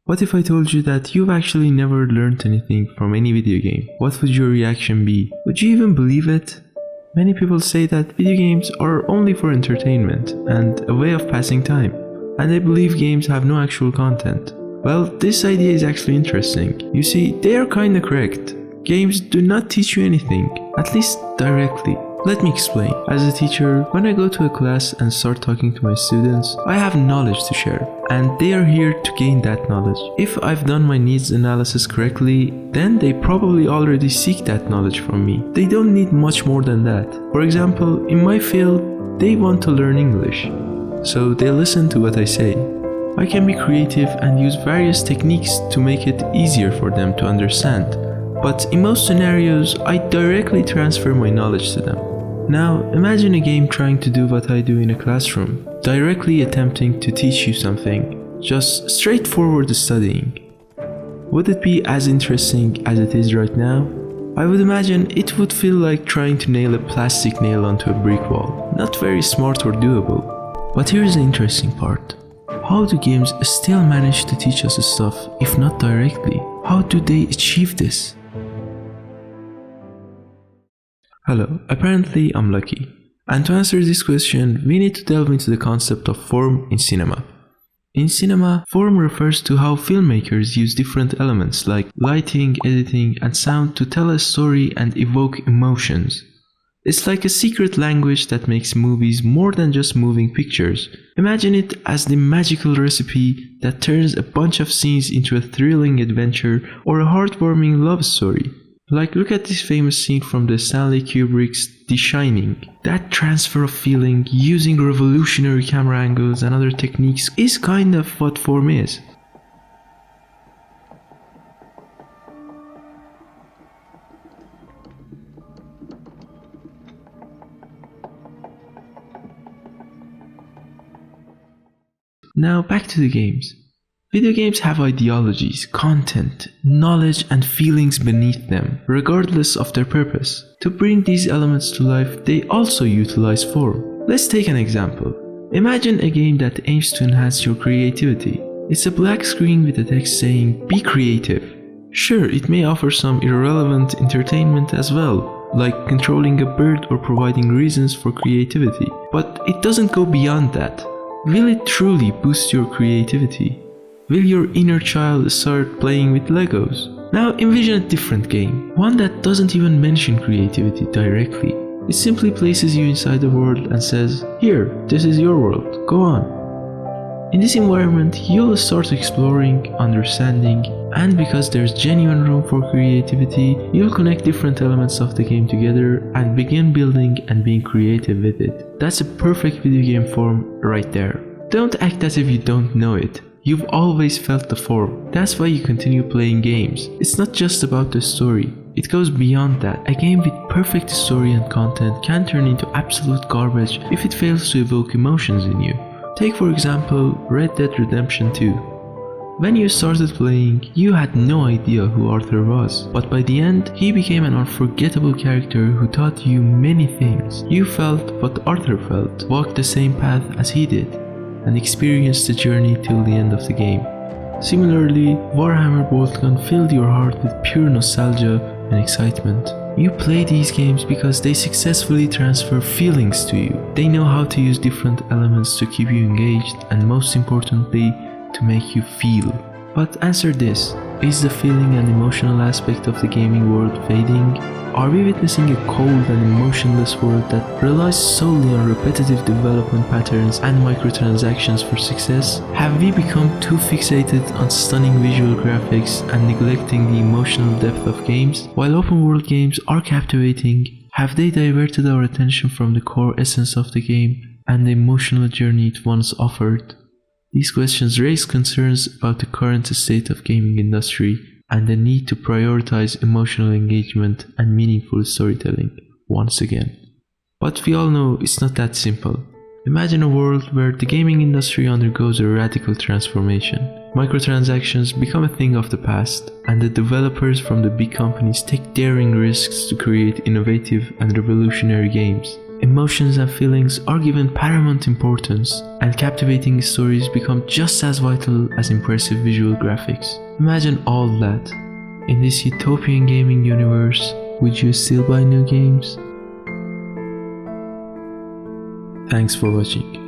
What if I told you that you've actually never learned anything from any video game? What would your reaction be? Would you even believe it? Many people say that video games are only for entertainment and a way of passing time, and they believe games have no actual content. Well, this idea is actually interesting. You see, they are kinda correct. Games do not teach you anything, at least directly. Let me explain. As a teacher, when I go to a class and start talking to my students, I have knowledge to share, and they are here to gain that knowledge. If I've done my needs analysis correctly, then they probably already seek that knowledge from me. They don't need much more than that. For example, in my field, they want to learn English, so they listen to what I say. I can be creative and use various techniques to make it easier for them to understand. But in most scenarios, I directly transfer my knowledge to them. Now, imagine a game trying to do what I do in a classroom, directly attempting to teach you something, just straightforward studying. Would it be as interesting as it is right now? I would imagine it would feel like trying to nail a plastic nail onto a brick wall. Not very smart or doable. But here's the interesting part. How do games still manage to teach us stuff, if not directly? How do they achieve this? Hello, apparently I'm lucky. And to answer this question, we need to delve into the concept of form in cinema. In cinema, form refers to how filmmakers use different elements like lighting, editing, and sound to tell a story and evoke emotions. It's like a secret language that makes movies more than just moving pictures. Imagine it as the magical recipe that turns a bunch of scenes into a thrilling adventure or a heartwarming love story. Like, look at this famous scene from the Stanley Kubrick's The Shining. That transfer of feeling using revolutionary camera angles and other techniques is kind of what form is. Now back to the games. Video games have ideologies, content, knowledge, and feelings beneath them, regardless of their purpose. To bring these elements to life, they also utilize form. Let's take an example. Imagine a game that aims to enhance your creativity. It's a black screen with a text saying, "Be creative." Sure, it may offer some irrelevant entertainment as well, like controlling a bird or providing reasons for creativity, but it doesn't go beyond that. Will it truly boost your creativity? Will your inner child start playing with Legos? Now envision a different game, one that doesn't even mention creativity directly. It simply places you inside the world and says, "Here, this is your world, go on." In this environment, you'll start exploring, understanding, and because there's genuine room for creativity, you'll connect different elements of the game together and begin building and being creative with it. That's a perfect video game form right there. Don't act as if you don't know it. You've always felt the form. That's why you continue playing games. It's not just about the story. It goes beyond that. A game with perfect story and content can turn into absolute garbage if it fails to evoke emotions in you. Take for example Red Dead Redemption 2. When you started playing, you had no idea who Arthur was, but by the end, he became an unforgettable character who taught you many things. You felt what Arthur felt, walked the same path as he did, and experienced the journey till the end of the game. Similarly, Warhammer Boltgun filled your heart with pure nostalgia and excitement. You play these games because they successfully transfer feelings to you. They know how to use different elements to keep you engaged and most importantly, to make you feel. But answer this, is the feeling and emotional aspect of the gaming world fading? Are we witnessing a cold and emotionless world that relies solely on repetitive development patterns and microtransactions for success? Have we become too fixated on stunning visual graphics and neglecting the emotional depth of games? While open world games are captivating, have they diverted our attention from the core essence of the game and the emotional journey it once offered? These questions raise concerns about the current state of gaming industry and the need to prioritize emotional engagement and meaningful storytelling once again. But we all know it's not that simple. Imagine a world where the gaming industry undergoes a radical transformation. Microtransactions become a thing of the past, and the developers from the big companies take daring risks to create innovative and revolutionary games. emotions and feelings are given paramount importance, and captivating stories become just as vital as impressive visual graphics. Imagine all that. In this utopian gaming universe, would you still buy new games? Thanks for watching.